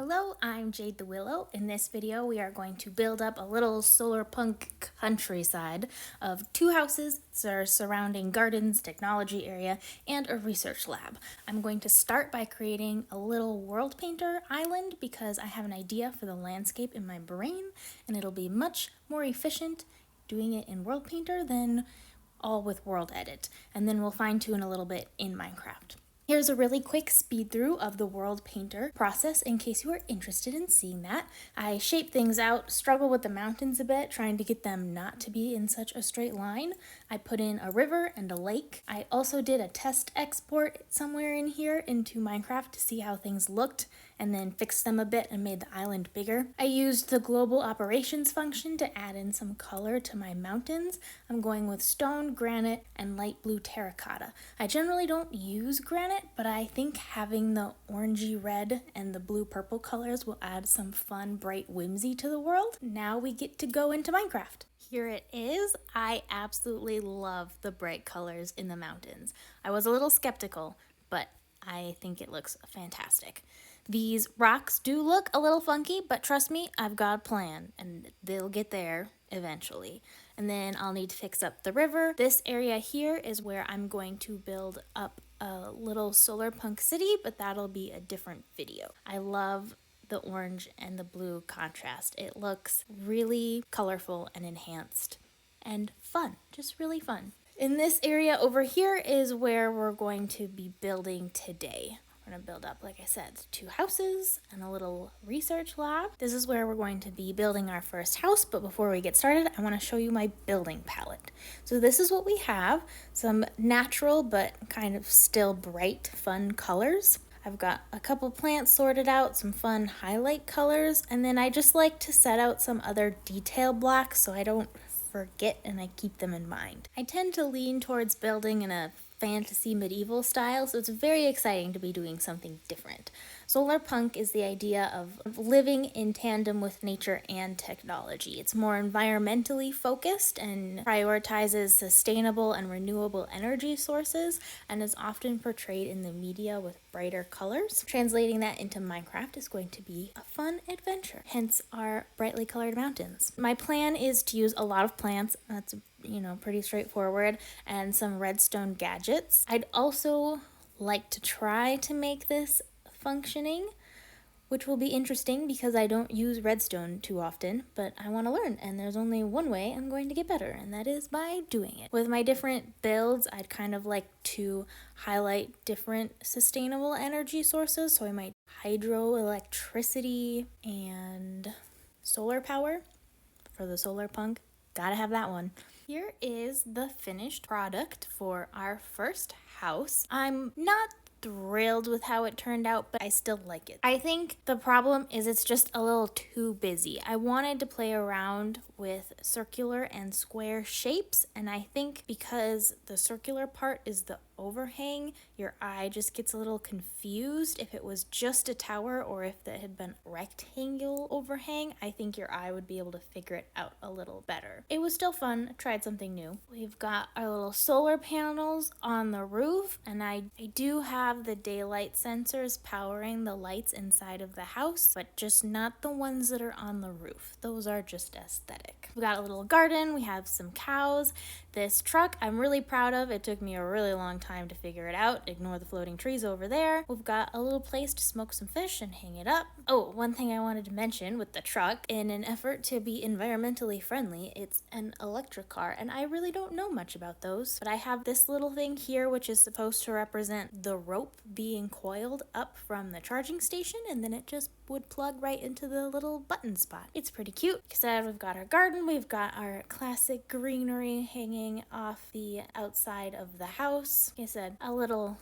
Hello, I'm Jade the Willow. In this video, we are going to build up a little SolarPunk countryside of 2 houses that are surrounding gardens, technology area, and a research lab. I'm going to start by creating a little WorldPainter island because I have an idea for the landscape in my brain, and it'll be much more efficient doing it in WorldPainter than all with WorldEdit. And then we'll fine tune a little bit in Minecraft. Here's a really quick speed through of the WorldPainter process in case you are interested in seeing that. I shape things out, struggle with the mountains a bit, trying to get them not to be in such a straight line. I put in a river and a lake. I also did a test export somewhere in here into Minecraft to see how things looked and then fixed them a bit and made the island bigger. I used the global operations function to add in some color to my mountains. I'm going with stone, granite, and light blue terracotta. I generally don't use granite, but I think having the orangey red and the blue purple colors will add some fun, bright whimsy to the world. Now we get to go into Minecraft. Here it is. I absolutely love the bright colors in the mountains. I was a little skeptical, but I think it looks fantastic. These rocks do look a little funky, but trust me, I've got a plan, and they'll get there eventually. And then I'll need to fix up the river. This area here is where I'm going to build up a little SolarPunk city, but that'll be a different video. I love the orange and the blue contrast. It looks really colorful and enhanced and fun, just really fun. In this area over here is where we're going to be building today. We're going to build up, like I said, 2 houses and a little research lab. This is where we're going to be building our first house, but before we get started, I want to show you my building palette. So this is what we have, some natural but kind of still bright, fun colors. I've got a couple plants sorted out, some fun highlight colors, and then I just like to set out some other detail blocks so I don't forget and I keep them in mind. I tend to lean towards building in a fantasy medieval style, so it's very exciting to be doing something different. SolarPunk is the idea of living in tandem with nature and technology. It's more environmentally focused and prioritizes sustainable and renewable energy sources and is often portrayed in the media with brighter colors. Translating that into Minecraft is going to be a fun adventure, hence our brightly colored mountains. My plan is to use a lot of plants. That's pretty straightforward, and some redstone gadgets. I'd also like to try to make this functioning, which will be interesting because I don't use redstone too often, but I want to learn, and there's only one way I'm going to get better, and that is by doing it. With my different builds, I'd kind of like to highlight different sustainable energy sources, so I might hydroelectricity and solar power for the SolarPunk. Gotta have that one. Here is the finished product for our first house. I'm not thrilled with how it turned out, but I still like it. I think the problem is it's just a little too busy. I wanted to play around with circular and square shapes, and I think because the circular part is the overhang, your eye just gets a little confused. If it was just a tower or if it had been rectangular overhang, I think your eye would be able to figure it out a little better. It was still fun. I tried something new. We've got our little solar panels on the roof, and I do have the daylight sensors powering the lights inside of the house, but just not the ones that are on the roof. Those are just aesthetic. We got a little garden. We have some cows. This truck I'm really proud of. It took me a really long time to figure it out. Ignore the floating trees over there. We've got a little place to smoke some fish and hang it up. Oh, one thing I wanted to mention with the truck, in an effort to be environmentally friendly, it's an electric car, and I really don't know much about those, but I have this little thing here which is supposed to represent the rope being coiled up from the charging station, and then it just would plug right into the little button spot. It's pretty cute. Like I said, we've got our garden, we've got our classic greenery hanging off the outside of the house. Like I said, a little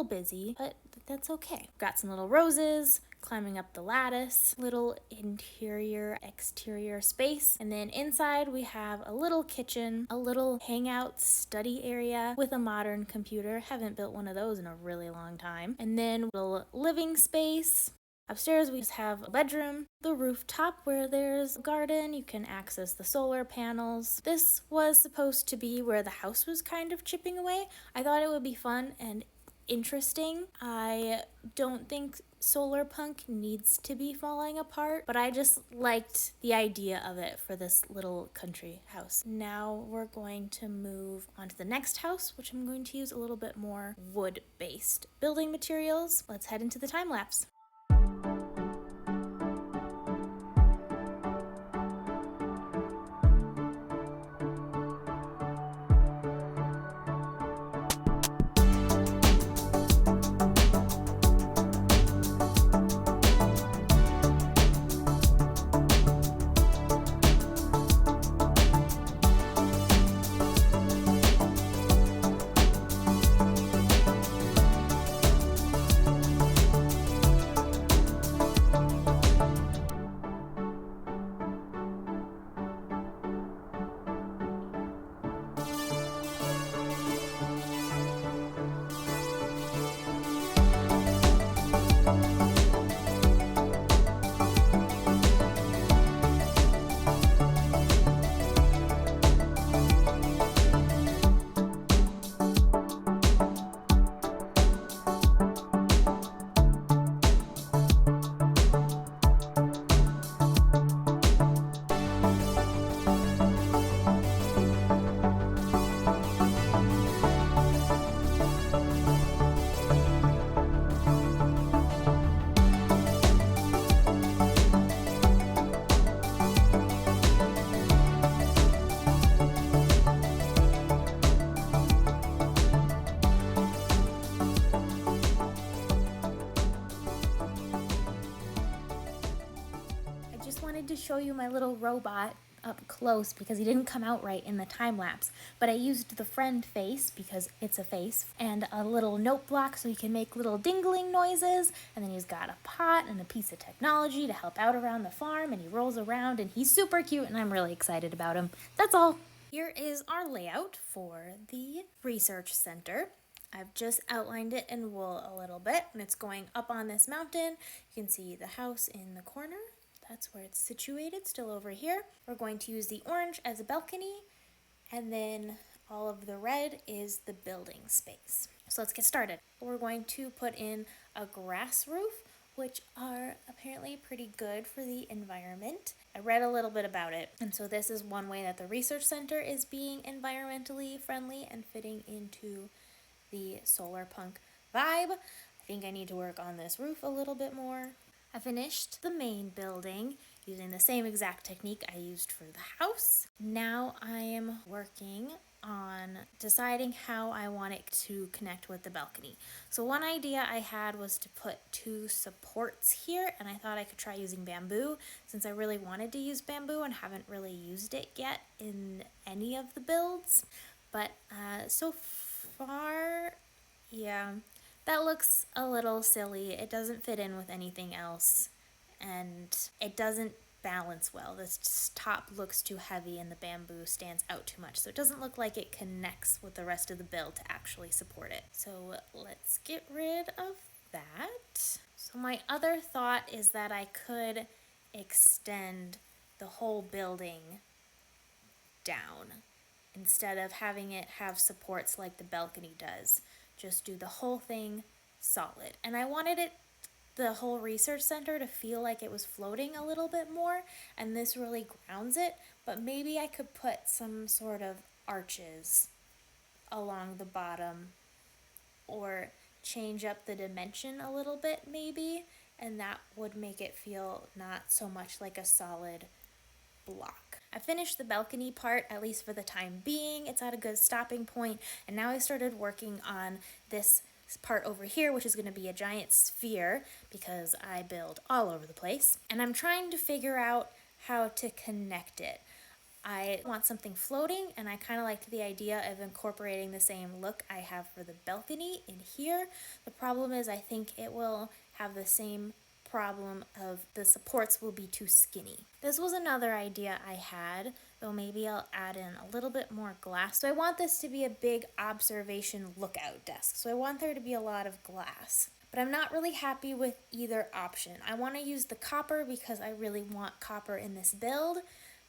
busy, but that's okay. Got some little roses, climbing up the lattice, little interior, exterior space. And then inside we have a little kitchen, a little hangout study area with a modern computer. Haven't built one of those in a really long time. And then a little living space. Upstairs we just have a bedroom, the rooftop where there's a garden. You can access the solar panels. This was supposed to be where the house was kind of chipping away. I thought it would be fun, and interesting. I don't think SolarPunk needs to be falling apart, but I just liked the idea of it for this little country house. Now we're going to move on to the next house, which I'm going to use a little bit more wood-based building materials. Let's head into the time lapse. Wanted to show you my little robot up close because he didn't come out right in the time lapse, but I used the friend face because it's a face and a little note block so he can make little dingling noises, and then he's got a pot and a piece of technology to help out around the farm, and he rolls around and he's super cute and I'm really excited about him. That's all. Here is our layout for the research center. I've just outlined it in wool a little bit, and it's going up on this mountain. You can see the house in the corner. That's where it's situated, still over here. We're going to use the orange as a balcony, and then all of the red is the building space. So let's get started. We're going to put in a grass roof, which are apparently pretty good for the environment. I read a little bit about it, and so this is one way that the research center is being environmentally friendly and fitting into the SolarPunk vibe. I think I need to work on this roof a little bit more. I finished the main building using the same exact technique I used for the house. Now I am working on deciding how I want it to connect with the balcony. So one idea I had was to put 2 supports here, and I thought I could try using bamboo since I really wanted to use bamboo and haven't really used it yet in any of the builds. But so far, yeah, that looks a little silly. It doesn't fit in with anything else, and it doesn't balance well. This top looks too heavy and the bamboo stands out too much, so it doesn't look like it connects with the rest of the build to actually support it. So let's get rid of that. So my other thought is that I could extend the whole building down instead of having it have supports like the balcony does. Just do the whole thing solid. And I wanted the whole research center to feel like it was floating a little bit more, and this really grounds it, but maybe I could put some sort of arches along the bottom or change up the dimension a little bit maybe, and that would make it feel not so much like a solid block. I finished the balcony part, at least for the time being. It's at a good stopping point, and now I started working on this part over here, which is going to be a giant sphere because I build all over the place, and I'm trying to figure out how to connect it. I want something floating, and I kind of liked the idea of incorporating the same look I have for the balcony in here. The problem is I think it will have the same problem of the supports will be too skinny. This was another idea I had, though maybe I'll add in a little bit more glass. So I want this to be a big observation lookout desk. So I want there to be a lot of glass. But I'm not really happy with either option. I want to use the copper because I really want copper in this build,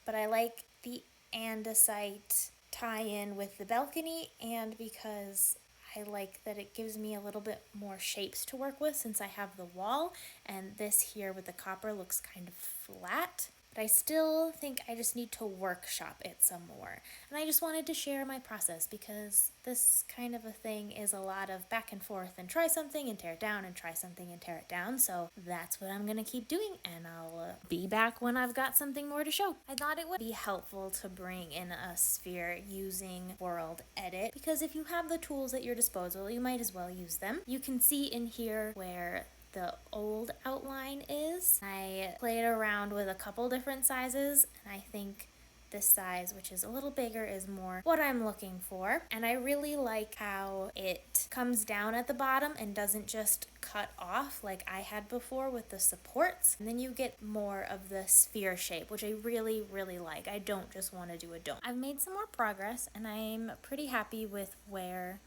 but I like the andesite tie-in with the balcony, and because I like that it gives me a little bit more shapes to work with since I have the wall, and this here with the copper looks kind of flat. But I still think I just need to workshop it some more. And I just wanted to share my process because this kind of a thing is a lot of back and forth and try something and tear it down and try something and tear it down. So that's what I'm gonna keep doing, and I'll be back when I've got something more to show. I thought it would be helpful to bring in a sphere using World Edit because if you have the tools at your disposal, you might as well use them. You can see in here where the old outline is. I played around with a couple different sizes, and I think this size, which is a little bigger, is more what I'm looking for. And I really like how it comes down at the bottom and doesn't just cut off like I had before with the supports. And then you get more of the sphere shape, which I really, really like. I don't just want to do a dome. I've made some more progress, and I'm pretty happy with where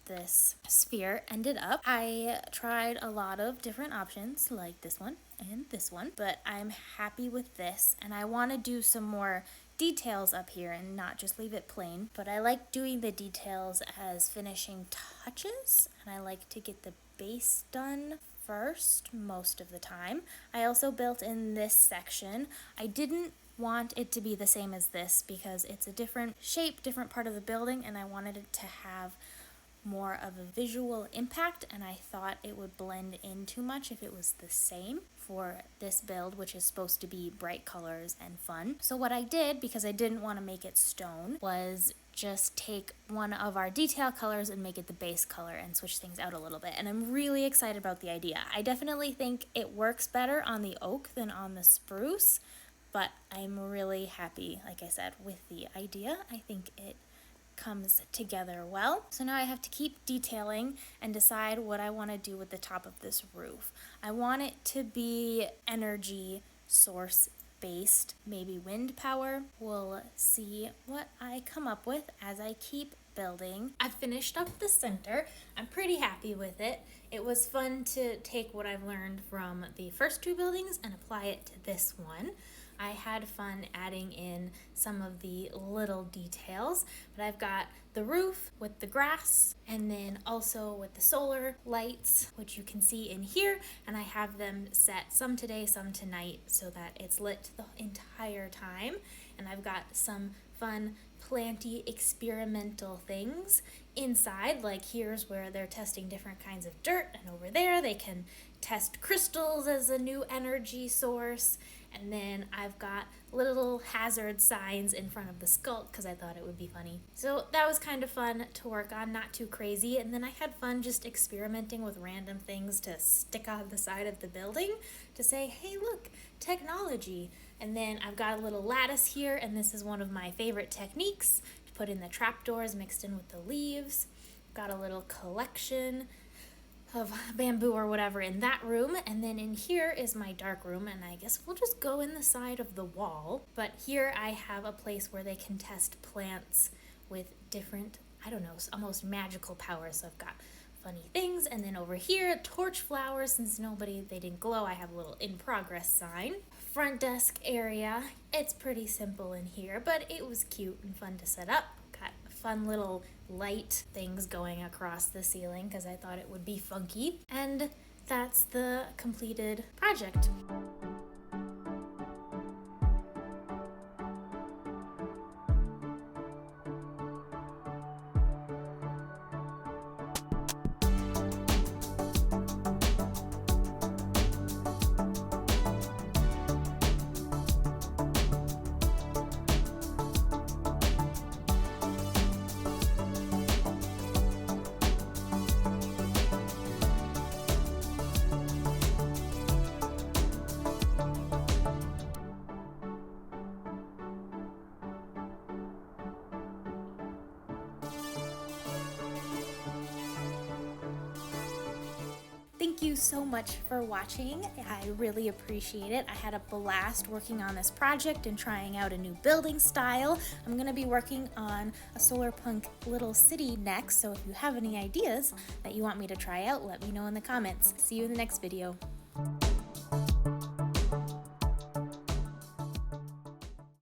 this sphere ended up. I tried a lot of different options like this one and this one, but I'm happy with this, and I want to do some more details up here and not just leave it plain, but I like doing the details as finishing touches, and I like to get the base done first most of the time. I also built in this section. I didn't want it to be the same as this because it's a different shape, different part of the building, and I wanted it to have more of a visual impact, and I thought it would blend in too much if it was the same for this build, which is supposed to be bright colors and fun. So what I did, because I didn't want to make it stone, was just take one of our detail colors and make it the base color and switch things out a little bit. And I'm really excited about the idea. I definitely think it works better on the oak than on the spruce, but I'm really happy, like I said, with the idea. I think it comes together well. So now I have to keep detailing and decide what I want to do with the top of this roof. I want it to be energy source based, maybe wind power. We'll see what I come up with as I keep building. I've finished up the center. I'm pretty happy with it. It was fun to take what I've learned from the first two buildings and apply it to this one. I had fun adding in some of the little details, but I've got the roof with the grass and then also with the solar lights, which you can see in here, and I have them set some today, some tonight, so that it's lit the entire time. And I've got some fun planty experimental things inside, like here's where they're testing different kinds of dirt, and over there they can test crystals as a new energy source. And then I've got little hazard signs in front of the sculpt because I thought it would be funny. So that was kind of fun to work on, not too crazy. And then I had fun just experimenting with random things to stick on the side of the building to say, hey, look, technology. And then I've got a little lattice here, and this is one of my favorite techniques to put in the trapdoors mixed in with the leaves. Got a little collection of bamboo or whatever in that room, and then in here is my dark room, and I guess we'll just go in the side of the wall. But here I have a place where they can test plants with different, I don't know, almost magical powers. So I've got funny things, and then over here, torch flowers. Since they didn't glow, I have a little in progress sign. Front desk area, it's pretty simple in here, but it was cute and fun to set up. Got fun little light things going across the ceiling because I thought it would be funky. And that's the completed project. Thank you so much for watching. I really appreciate it. I had a blast working on this project and trying out a new building style. I'm going to be working on a SolarPunk little city next, so if you have any ideas that you want me to try out, let me know in the comments. See you in the next video.